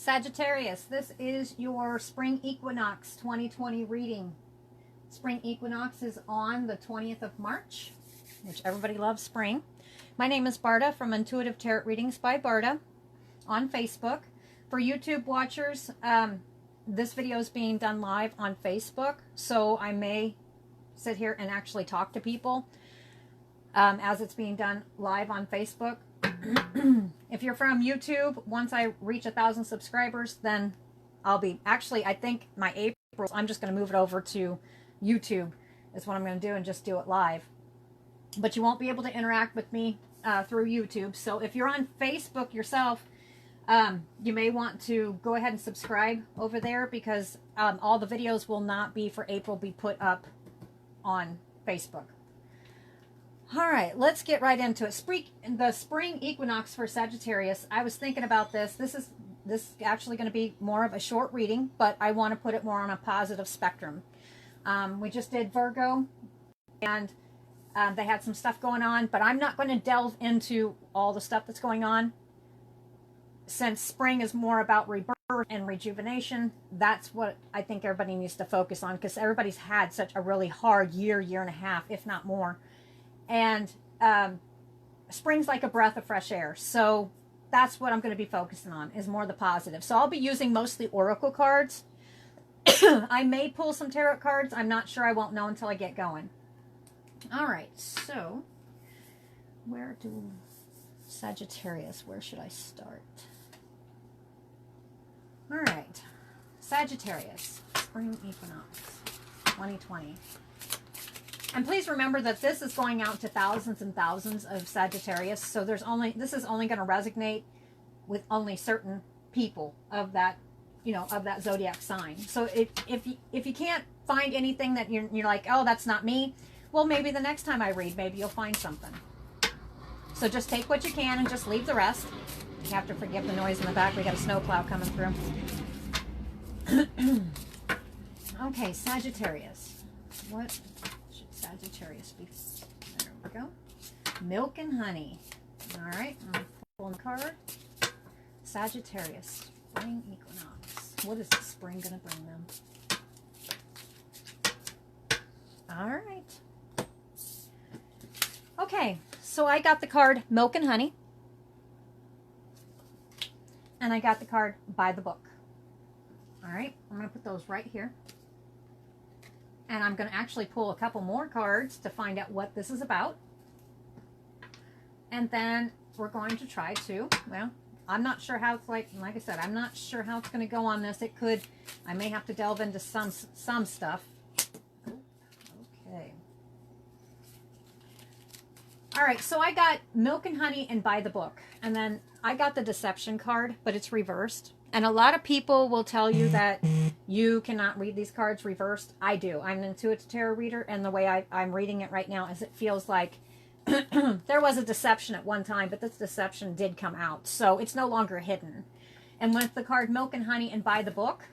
Sagittarius, this is your spring equinox 2020 reading. Spring equinox is on the 20th of March, which everybody loves spring. My name is Barda from Intuitive Tarot Readings by Barda on Facebook. For YouTube watchers, this video is being done live on Facebook, so I may sit here and actually talk to people as it's being done live on Facebook. If you're from YouTube, once I reach 1,000 subscribers, then I'll be, actually, I think my April, I'm just going to move it over to YouTube is what I'm going to do and just do it live. But you won't be able to interact with me through YouTube. So if you're on Facebook yourself, you may want to go ahead and subscribe over there, because all the videos will not be for April be put up on Facebook. All right, let's get right into it. The spring equinox for Sagittarius. I was thinking about this. This is actually going to be more of a short reading, but I want to put it more on a positive spectrum. We just did Virgo, and they had some stuff going on, but I'm not going to delve into all the stuff that's going on. Since spring is more about rebirth and rejuvenation, that's what I think everybody needs to focus on, because everybody's had such a really hard year and a half, if not more. And spring's like a breath of fresh air. So that's what I'm going to be focusing on, is more the positive. So I'll be using mostly oracle cards. I may pull some tarot cards. I'm not sure. I won't know until I get going. All right. So Sagittarius, where should I start? All right. Sagittarius, spring equinox 2020. And please remember that this is going out to thousands and thousands of Sagittarius. So this is only going to resonate with only certain people of that, of that zodiac sign. So if you can't find anything that you're like, oh, that's not me, well, maybe the next time I read, maybe you'll find something. So just take what you can and just leave the rest. You have to forgive the noise in the back. We got a snowplow coming through. Okay, Sagittarius. What should Sagittarius be? There we go. Milk and honey. All right, I'm pulling a card. Sagittarius, spring equinox. What is the spring going to bring them? All right. Okay, so I got the card Milk and Honey. And I got the card By the Book. All right, I'm going to put those right here. And I'm going to actually pull a couple more cards to find out what this is about. And then we're going to try to, well, I'm not sure how it's like I said, I'm not sure how it's going to go on this. I may have to delve into some stuff. Okay. All right, so I got Milk and Honey and By the Book. And then I got the Deception card, but it's reversed. And a lot of people will tell you that you cannot read these cards reversed. I do. I'm an intuitive tarot reader, and the way I'm reading it right now is it feels like there was a deception at one time, but this deception did come out. So it's no longer hidden. And with the card Milk and Honey and By the Book,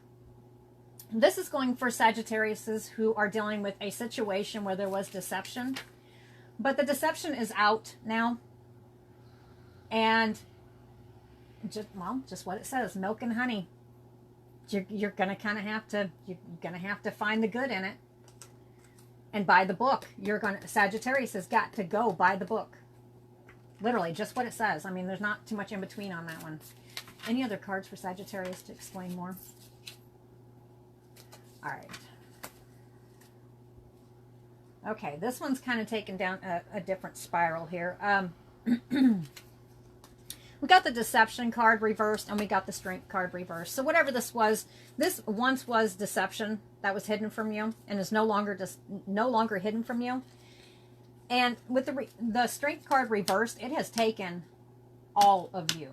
this is going for Sagittariuses who are dealing with a situation where there was deception. But the deception is out now. And just what it says, milk and honey. You're going to kind of have to, find the good in it. And by the book, Sagittarius has got to go by the book. Literally, just what it says. I mean, there's not too much in between on that one. Any other cards for Sagittarius to explain more? All right. Okay, this one's kind of taken down a different spiral here. We got the Deception card reversed, and we got the Strength card reversed. So whatever this once was deception that was hidden from you, and is no longer hidden from you. And with the Strength card reversed, it has taken all of you.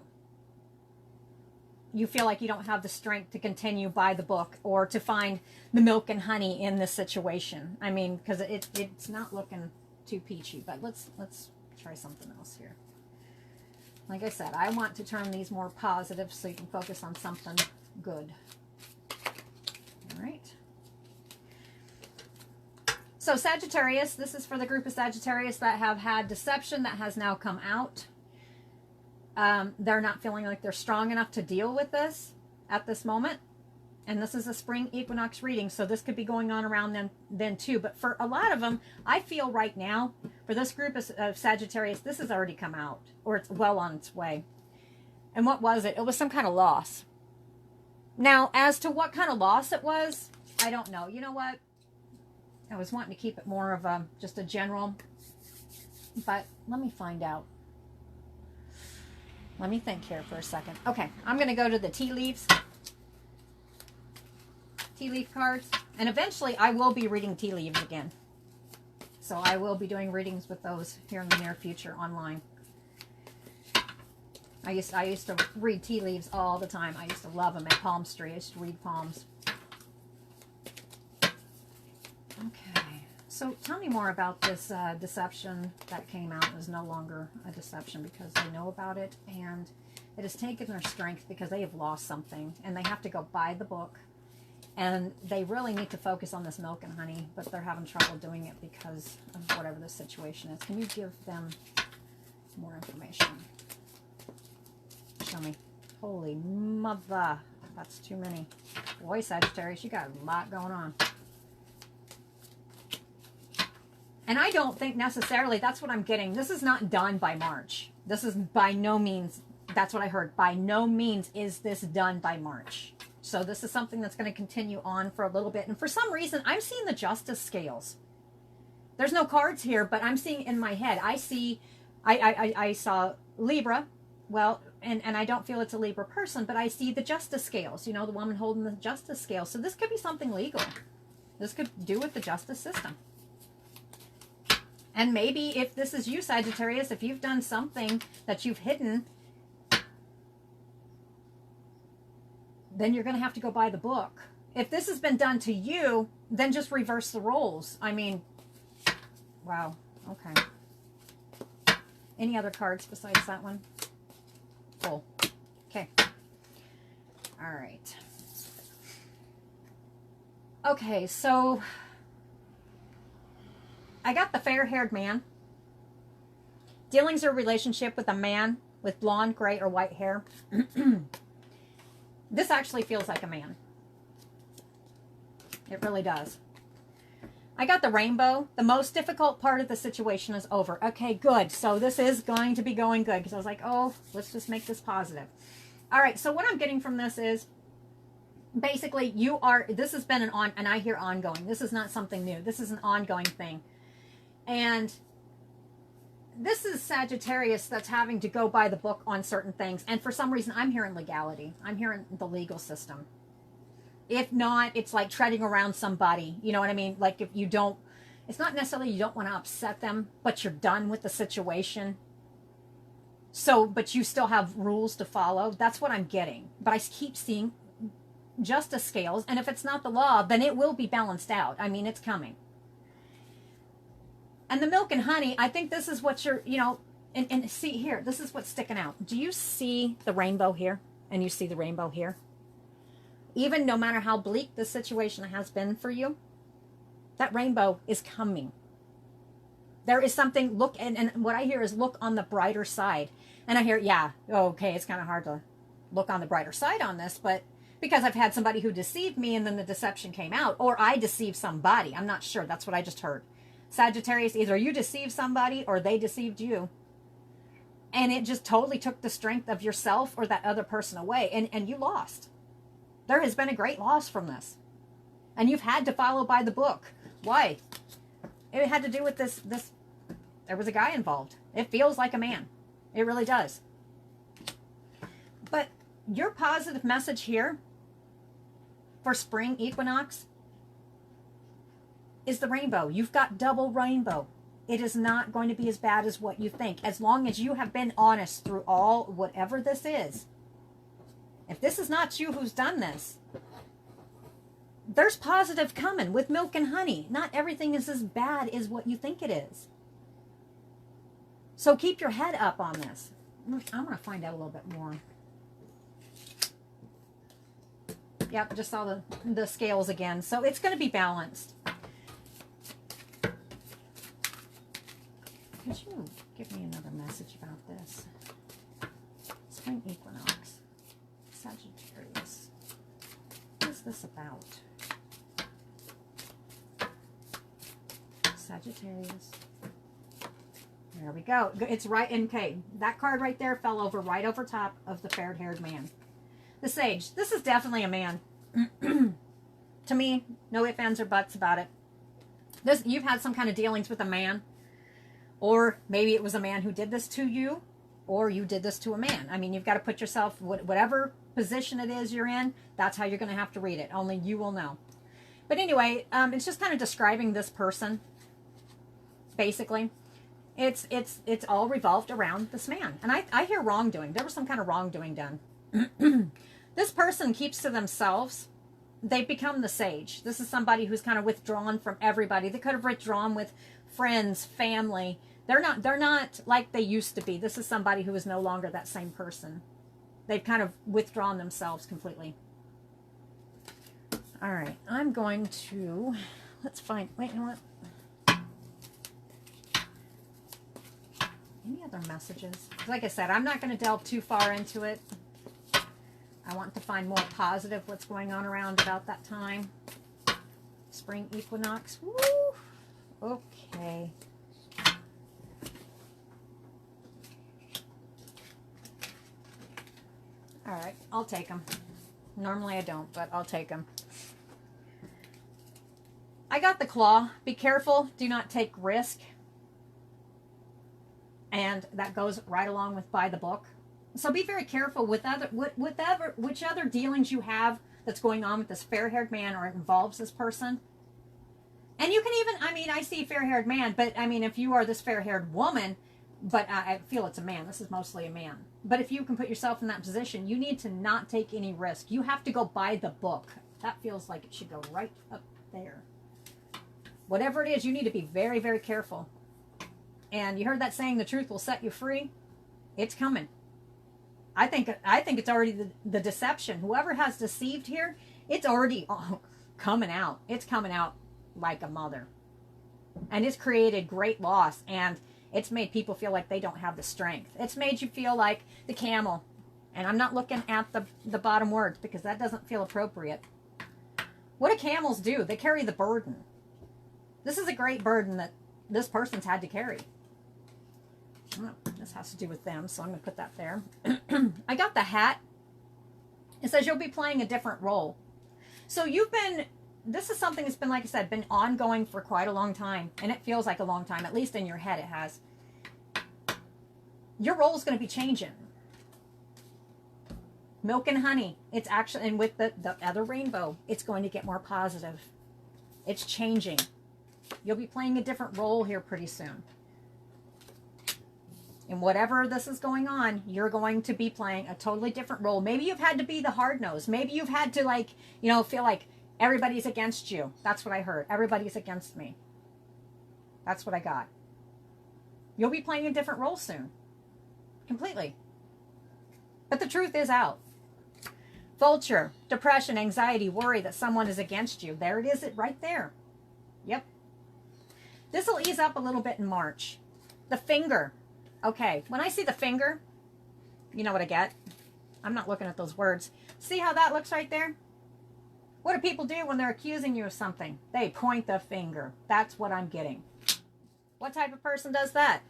You feel like you don't have the strength to continue by the book or to find the milk and honey in this situation. I mean, because it's not looking too peachy. But let's try something else here. Like I said, I want to turn these more positive so you can focus on something good. All right. So Sagittarius, this is for the group of Sagittarius that have had deception that has now come out. They're not feeling like they're strong enough to deal with this. at this moment. And this is a spring equinox reading, so this could be going on around then too. But for a lot of them, I feel right now, for this group of Sagittarius, this has already come out, or it's well on its way. And what was it? It was some kind of loss. Now, as to what kind of loss it was, I don't know. You know what? I was wanting to keep it more of a just a general, but let me find out. Let me think here for a second. Okay, I'm going to go to the tea leaves. Tea leaf cards, and eventually I will be reading tea leaves again, so I will be doing readings with those here in the near future online. I used to read tea leaves all the time. I used to love them at Palm Street. I used to read palms. Okay, so tell me more about this deception that came out. It was no longer a deception because they know about it, and it has taken their strength because they have lost something, and they have to go buy the book. And they really need to focus on this milk and honey, but they're having trouble doing it because of whatever the situation is. Can you give them more information? Show me. Holy mother. That's too many. Boy, Sagittarius, you got a lot going on. And I don't think necessarily, that's what I'm getting. This is not done by March. This is by no means, that's what I heard. By no means is this done by March. So this is something that's going to continue on for a little bit. And for some reason, I'm seeing the justice scales. There's no cards here, but I'm seeing in my head. I saw Libra. Well, and I don't feel it's a Libra person, but I see the justice scales. You know, the woman holding the justice scale. So this could be something legal. This could do with the justice system. And maybe if this is you, Sagittarius, if you've done something that you've hidden, then you're going to have to go buy the book. If this has been done to you, then just reverse the roles. I mean, wow. Okay. Any other cards besides that one? Full. Okay. All right. Okay, so I got the fair-haired man. Dealings or relationship with a man with blonde, gray, or white hair. This actually feels like a man. It really does. I got the rainbow. The most difficult part of the situation is over. Okay, good. So this is going to be going good. Because I was like, oh, let's just make this positive. All right, so what I'm getting from this is, basically, this has been and I hear ongoing. This is not something new. This is an ongoing thing. And this is Sagittarius that's having to go by the book on certain things. And for some reason, I'm hearing legality. I'm hearing the legal system. If not, it's like treading around somebody. You know what I mean? Like if you don't, it's not necessarily you don't want to upset them, but you're done with the situation. So, but you still have rules to follow. That's what I'm getting. But I keep seeing justice scales. And if it's not the law, then it will be balanced out. I mean, it's coming. And the milk and honey, I think this is what you're, you know, and see here, this is what's sticking out. Do you see the rainbow here? And you see the rainbow here? Even no matter how bleak the situation has been for you, that rainbow is coming. There is something, look, and what I hear is look on the brighter side. And I hear, yeah, okay, it's kind of hard to look on the brighter side on this, but because I've had somebody who deceived me and then the deception came out, or I deceived somebody. I'm not sure. That's what I just heard. Sagittarius, either you deceived somebody or they deceived you. And it just totally took the strength of yourself or that other person away. And you lost. There has been a great loss from this. And you've had to follow by the book. Why? It had to do with this. There was a guy involved. It feels like a man. It really does. But your positive message here for spring equinox is the rainbow. You've got double rainbow. It is not going to be as bad as what you think. As long as you have been honest through all, whatever this is. If this is not you who's done this, there's positive coming with milk and honey. Not everything is as bad as what you think it is. So keep your head up on this. I want to find out a little bit more. Yep, just saw the scales again. So it's going to be balanced. Could you give me another message about this? Spring equinox. Sagittarius. this about? Sagittarius. There we go. It's right in K. That card right there fell over right over top of the fair-haired man. The Sage. This is definitely a man. To me, no ifs, ands, or buts about it. You've had some kind of dealings with a man. Or maybe it was a man who did this to you. Or you did this to a man. I mean, you've got to put yourself, whatever position it is you're in, that's how you're going to have to read it. Only you will know. But anyway, it's just kind of describing this person. Basically. It's all revolved around this man. And I hear wrongdoing. There was some kind of wrongdoing done. This person keeps to themselves. They've become the Sage. This is somebody who's kind of withdrawn from everybody. They could have withdrawn with friends, family. They're not like they used to be. This is somebody who is no longer that same person. They've kind of withdrawn themselves completely. All right. I'm going to, let's find, wait, you know what? Any other messages? Like I said, I'm not going to delve too far into it. I want to find more positive what's going on around about that time. Spring equinox. Woo! Okay. All right, I'll take them. Normally I don't, but I'll take them. I got the Claw. Be careful. Do not take risk. And that goes right along with by the book. So be very careful with which other dealings you have that's going on with this fair-haired man or it involves this person. And you can even, I mean, I see fair-haired man, but I mean, if you are this fair-haired woman, but I feel it's a man. This is mostly a man. But if you can put yourself in that position, you need to not take any risk. You have to go by the book. That feels like it should go right up there. Whatever it is, you need to be very, very careful. And you heard that saying, the truth will set you free. It's coming. I think it's already the deception. Whoever has deceived here, it's already coming out. It's coming out like a mother. And it's created great loss. And it's made people feel like they don't have the strength. It's made you feel like the camel. And I'm not looking at the bottom words because that doesn't feel appropriate. What do camels do? They carry the burden. This is a great burden that this person's had to carry. This has to do with them, so I'm going to put that there. I got the hat. It says you'll be playing a different role. So this is something that's been, like I said, been ongoing for quite a long time. And it feels like a long time, at least in your head it has. Your role is going to be changing. Milk and honey. It's actually, and with the other rainbow, it's going to get more positive. It's changing. You'll be playing a different role here pretty soon. And whatever this is going on, you're going to be playing a totally different role. Maybe you've had to be the hard nose. Maybe you've had to, like, you know, feel like everybody's against you. That's what I heard. Everybody's against me. That's what I got. You'll be playing a different role soon. Completely. But the truth is out. Vulture, depression, anxiety, worry that someone is against you. There it is, right there. Yep. This will ease up a little bit in March. The finger. Okay, when I see the finger, you know what I get. I'm not looking at those words. See how that looks right there? What do people do when they're accusing you of something? They point the finger. That's what I'm getting. What type of person does that?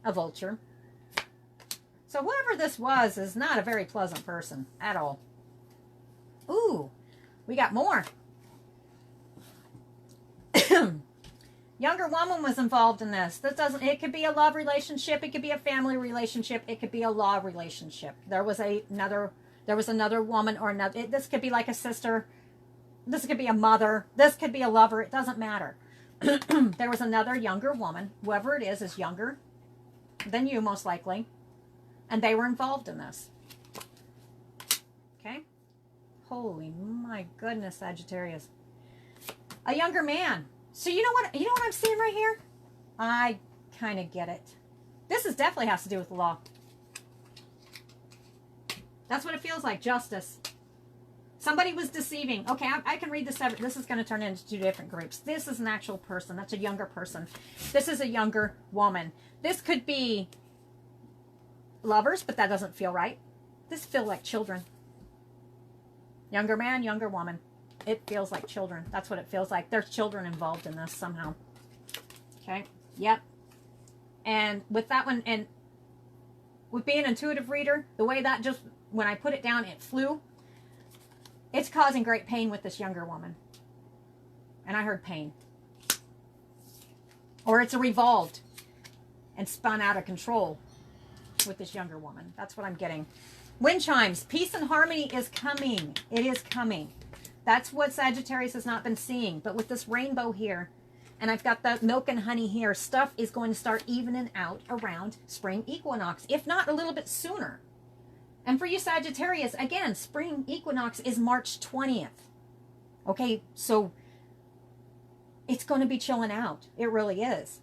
A vulture. So whoever this was is not a very pleasant person at all. Ooh, we got more. Younger woman was involved in this. It could be a love relationship. It could be a family relationship. It could be a law relationship. There was another woman or another. This could be like a sister. This could be a mother. This could be a lover. It doesn't matter. There was another younger woman. Whoever it is younger than you, most likely. And they were involved in this. Okay? Holy my goodness, Sagittarius. A younger man. So you know what I'm seeing right here? I kind of get it. This definitely has to do with the law. That's what it feels like. Justice. Somebody was deceiving. Okay, I can read this. This is going to turn into two different groups. This is an actual person. That's a younger person. This is a younger woman. This could be lovers, but that doesn't feel right. This feels like children. Younger man, younger woman. it feels like children. That's what it feels like. There's children involved in this somehow. Okay. Yep. And with that one, and with being an intuitive reader, the way that just, when I put it down, it flew. It's causing great pain with this younger woman. And I heard pain. Or it's a revolved and spun out of control with this younger woman. That's what I'm getting. Wind chimes. Peace and harmony is coming. It is coming. That's what Sagittarius has not been seeing. But with this rainbow here, and I've got the milk and honey here, stuff is going to start evening out around spring equinox, if not a little bit sooner. And for you Sagittarius, again, spring equinox is March 20th. Okay, so it's going to be chilling out. It really is.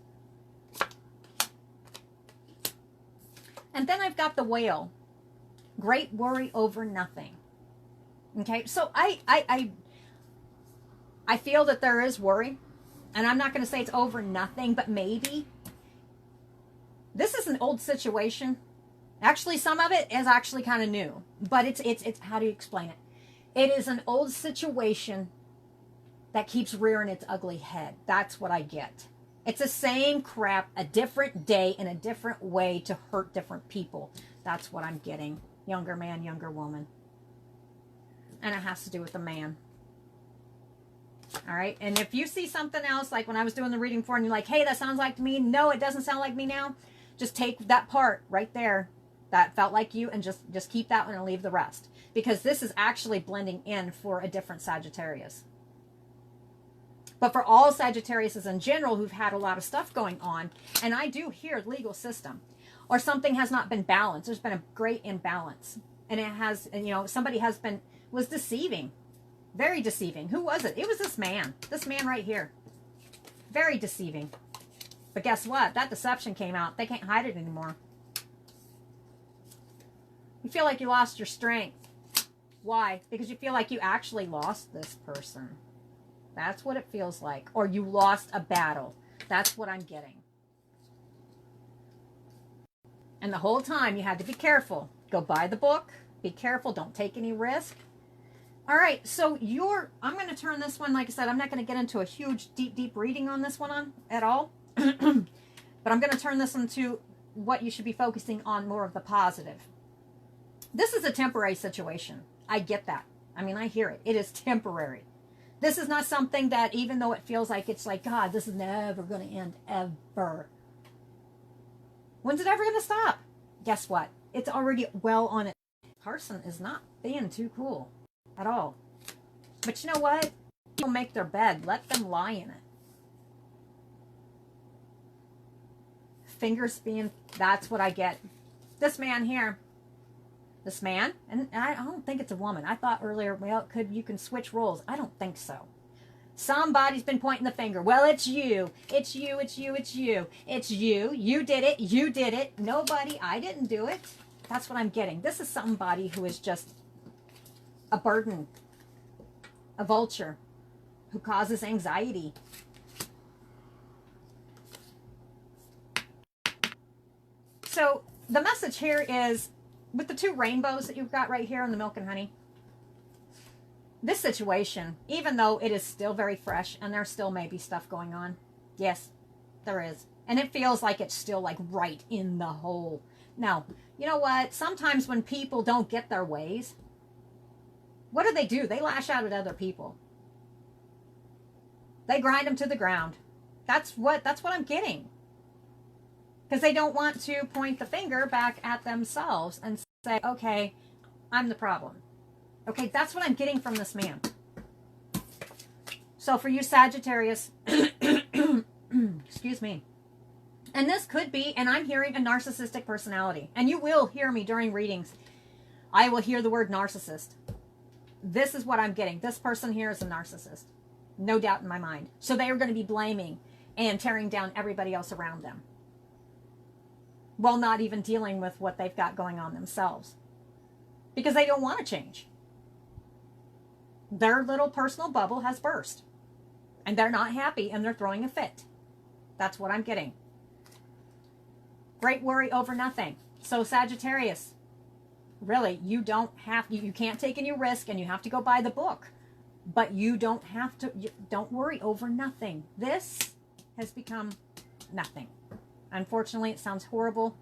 And then I've got the whale. Great worry over nothing. Okay, so I feel that there is worry. And I'm not going to say it's over nothing, but maybe. This is an old situation. Actually, some of it is actually kind of new. But it's how do you explain it? It is an old situation that keeps rearing its ugly head. That's what I get. It's the same crap, a different day in a different way to hurt different people. That's what I'm getting. Younger man, younger woman. And it has to do with the man. All right. And if you see something else, like when I was doing the reading for, and you're like, hey, that sounds like me. No, it doesn't sound like me now. Just take that part right there that felt like you and just keep that one and leave the rest. Because this is actually blending in for a different Sagittarius. But for all Sagittariuses in general who've had a lot of stuff going on, and I do hear legal system, or something has not been balanced. There's been a great imbalance. And it has, and somebody was deceiving. Very deceiving. Who was it? It was this man. This man right here. Very deceiving. But guess what? That deception came out. They can't hide it anymore. You feel like you lost your strength. Why? Because you feel like you actually lost this person. That's what it feels like. Or you lost a battle. That's what I'm getting. And the whole time you had to be careful. Go buy the book. Be careful. Don't take any risk. All right. So I'm going to turn this one, like I said, I'm not going to get into a huge, deep reading on this one at all. But I'm going to turn this into what you should be focusing on more of the positive. This is a temporary situation. I get that. I mean, I hear it. It is temporary. This is not something that, even though it feels like it's like, God, this is never going to end, ever. When's it ever going to stop? Guess what? It's already well on it. Person is not being too cool at all. But you know what? People make their bed. Let them lie in it. Fingers being, that's what I get. This man here. This man, and I don't think it's a woman. I thought earlier, well, you can switch roles. I don't think so. Somebody's been pointing the finger. Well, it's you. It's you, it's you, it's you. It's you. You did it. You did it. Nobody, I didn't do it. That's what I'm getting. This is somebody who is just a burden, a vulture, who causes anxiety. So the message here is, with the two rainbows that you've got right here in the milk and honey, this situation, even though it is still very fresh and there still may be stuff going on, yes, there is. And it feels like it's still like right in the hole. Now, you know what? Sometimes when people don't get their ways, what do? They lash out at other people. They grind them to the ground. That's what I'm getting. Because they don't want to point the finger back at themselves and say, okay, I'm the problem. Okay, that's what I'm getting from this man. So for you Sagittarius, excuse me. And this could be, and I'm hearing a narcissistic personality. And you will hear me during readings. I will hear the word narcissist. This is what I'm getting. This person here is a narcissist. No doubt in my mind. So they are going to be blaming and tearing down everybody else around them, while not even dealing with what they've got going on themselves. Because they don't want to change. Their little personal bubble has burst. And they're not happy and they're throwing a fit. That's what I'm getting. Great worry over nothing. So Sagittarius, really, you can't take any risk and you have to go buy the book. But you don't have to, don't worry over nothing. This has become nothing. Unfortunately, it sounds horrible,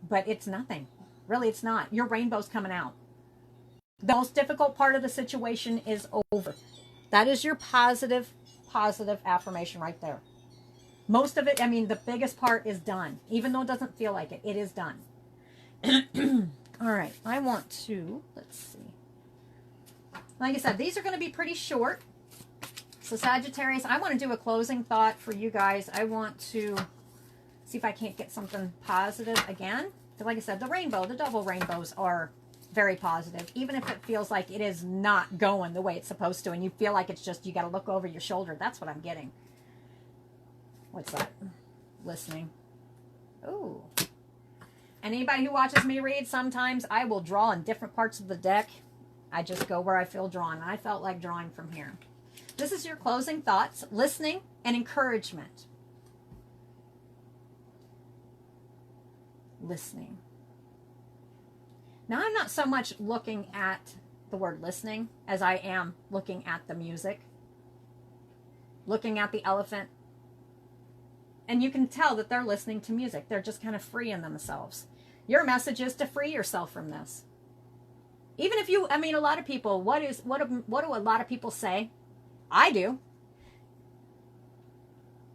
but it's nothing. Really, it's not. Your rainbow's coming out. The most difficult part of the situation is over. That is your positive affirmation right there. Most of it, I mean, the biggest part is done. Even though it doesn't feel like it, it is done. All right, I want to, let's see. Like I said, these are going to be pretty short. So Sagittarius, I want to do a closing thought for you guys. I want to see if I can't get something positive again. Because like I said, the rainbow, the double rainbows are very positive. Even if it feels like it is not going the way it's supposed to. And you feel like it's just, you got to look over your shoulder. That's what I'm getting. What's that? Listening. Ooh. Anybody who watches me read, sometimes I will draw in different parts of the deck. I just go where I feel drawn. I felt like drawing from here. This is your closing thoughts, listening, and encouragement. Listening. Now, I'm not so much looking at the word listening as I am looking at the music, looking at the elephant. And you can tell that they're listening to music. They're just kind of freeing themselves. Your message is to free yourself from this. Even if you, I mean, a lot of people, what do a lot of people say? I do.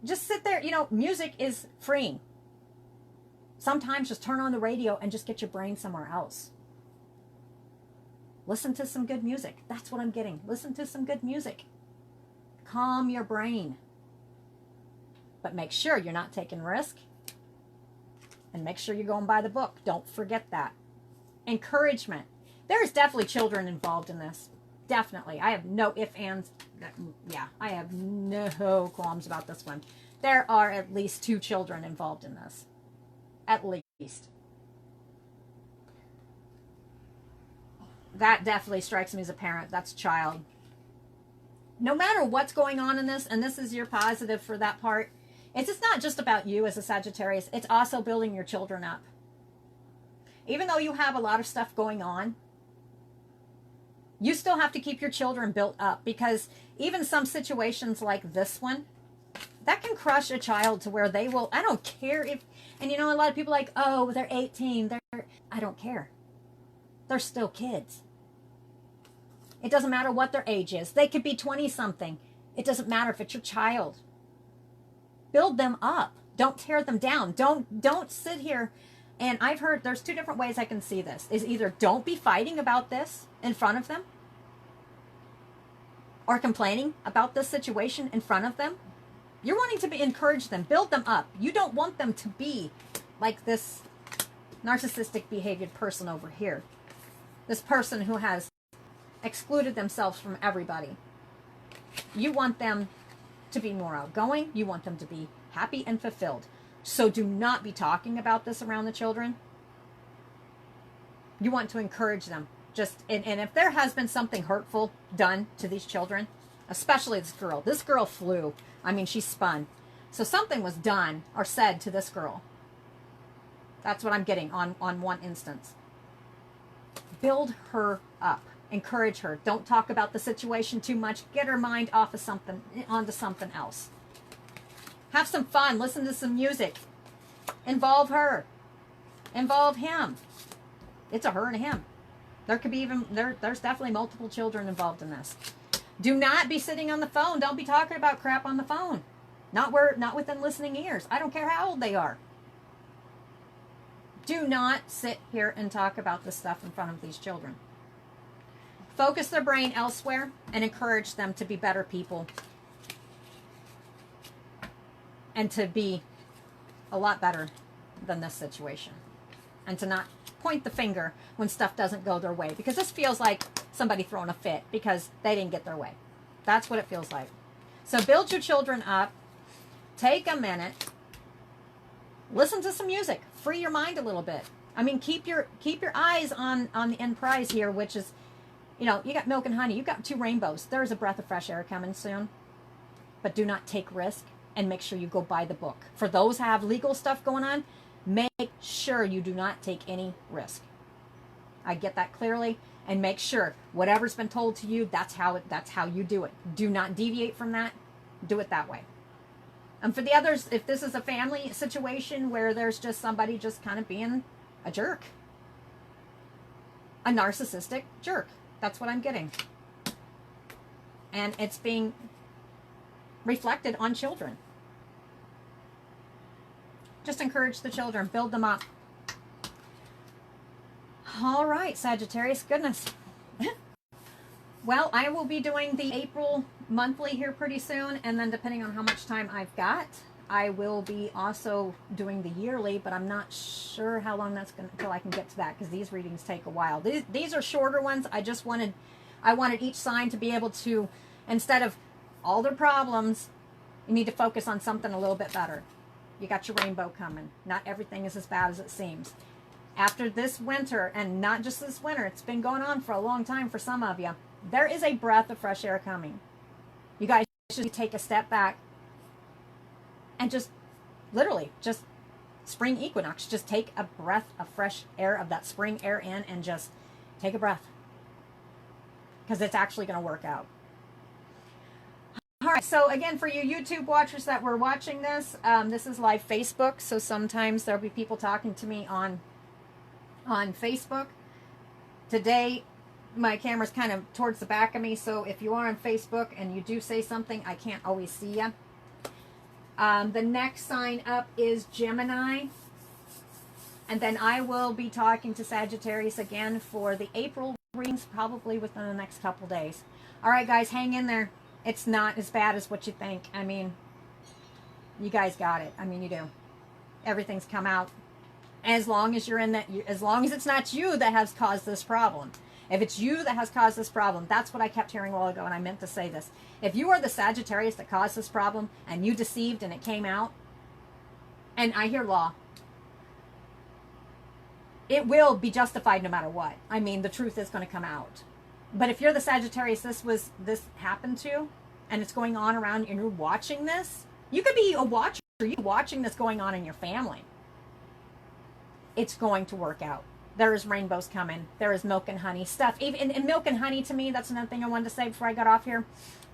Just sit there, you know, music is freeing. Sometimes just turn on the radio and just get your brain somewhere else. Listen to some good music. That's what I'm getting. Listen to some good music. Calm your brain. But make sure you're not taking risk. And make sure you're going by the book. Don't forget that. Encouragement. There's definitely children involved in this. Definitely. I have no ifs, ands. Yeah, I have no qualms about this one. There are at least 2 children involved in this. At least. That definitely strikes me as a parent. That's a child. No matter what's going on in this, and this is your positive for that part, it's not just about you as a Sagittarius. It's also building your children up. Even though you have a lot of stuff going on, you still have to keep your children built up, because even some situations like this one, that can crush a child to where they will, I don't care if, and you know, a lot of people are like, oh, they're 18, I don't care. They're still kids. It doesn't matter what their age is. They could be 20 something. It doesn't matter if it's your child. Build them up. Don't tear them down. Don't sit here. And I've heard there's 2 different ways I can see this. Is either don't be fighting about this in front of them, or complaining about this situation in front of them. You're wanting to encourage them, build them up. You don't want them to be like this narcissistic behaved person over here. This person who has excluded themselves from everybody. You want them to be more outgoing. You want them to be happy and fulfilled. So do not be talking about this around the children. You want to encourage them. And if there has been something hurtful done to these children, especially this girl. This girl flew. I mean, she spun. So something was done or said to this girl. That's what I'm getting on one instance. Build her up. Encourage her. Don't talk about the situation too much. Get her mind off of something, onto something else. Have some fun. Listen to some music. Involve her. Involve him. It's a her and a him. There could be even, there's definitely multiple children involved in this. Do not be sitting on the phone. Don't be talking about crap on the phone. Not within listening ears. I don't care how old they are. Do not sit here and talk about this stuff in front of these children. Focus their brain elsewhere and encourage them to be better people. And to be a lot better than this situation. And to not point the finger when stuff doesn't go their way. Because this feels like somebody throwing a fit because they didn't get their way. That's what it feels like. So build your children up. Take a minute. Listen to some music. Free your mind a little bit. I mean, keep your eyes on the end prize here, which is, you know, you got milk and honey. You got 2 rainbows. There's a breath of fresh air coming soon. But do not take risk, and make sure you go buy the book. For those who have legal stuff going on, make sure you do not take any risk. I get that clearly. And make sure whatever's been told to you, that's how you do it. Do not deviate from that. Do it that way. And for the others, if this is a family situation where there's just somebody just kind of being a jerk, a narcissistic jerk, that's what I'm getting. And it's being reflected on children. Just encourage the children, build them up. All right, Sagittarius, goodness. Well, I will be doing the April monthly here pretty soon, and then depending on how much time I've got, I will be also doing the yearly, but I'm not sure how long that's going to, until I can get to that, because these readings take a while. These are shorter ones. I wanted each sign to be able to, instead of all their problems, you need to focus on something a little bit better. You got your rainbow coming. Not everything is as bad as it seems. After this winter, and not just this winter, it's been going on for a long time for some of you, there is a breath of fresh air coming. You guys should take a step back and just literally just spring equinox, just take a breath of fresh air, of that spring air in, and just take a breath, because it's actually going to work out. All right, so again, for you YouTube watchers that were watching this, this is live Facebook, so sometimes there'll be people talking to me on Facebook. Today, my camera's kind of towards the back of me, so if you are on Facebook and you do say something, I can't always see you. The next sign up is Gemini. And then I will be talking to Sagittarius again for the April readings, probably within the next couple days. All right, guys, hang in there. It's not as bad as what you think. I mean, you guys got it. I mean, you do. Everything's come out. As long as you're in that, as long as it's not you that has caused this problem. If it's you that has caused this problem, that's what I kept hearing a while ago, and I meant to say this. If you are the Sagittarius that caused this problem, and you deceived and it came out, and I hear law, it will be justified no matter what. I mean, the truth is going to come out. But if you're the Sagittarius this happened to, and it's going on around, and you're watching this, you could be a watcher. You're watching this going on in your family. It's going to work out. There is rainbows coming. There is milk and honey stuff. Even in milk and honey, to me, that's another thing I wanted to say before I got off here.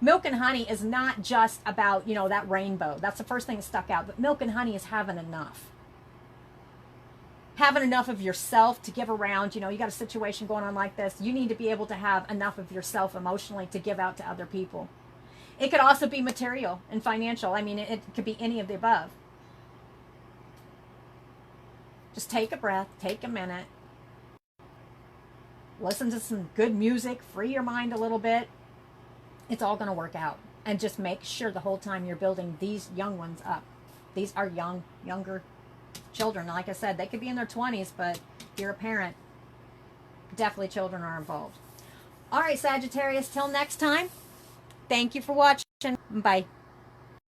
Milk and honey is not just about, you know, that rainbow. That's the first thing that stuck out. But milk and honey is having enough. Having enough of yourself to give around. You know, you got a situation going on like this. You need to be able to have enough of yourself emotionally to give out to other people. It could also be material and financial. I mean, it could be any of the above. Just take a breath. Take a minute. Listen to some good music. Free your mind a little bit. It's all going to work out. And just make sure the whole time you're building these young ones up. These are younger children. Like I said, they could be in their 20s, but if you're a parent, definitely children are involved. All right, Sagittarius, till next time. Thank you for watching. Bye.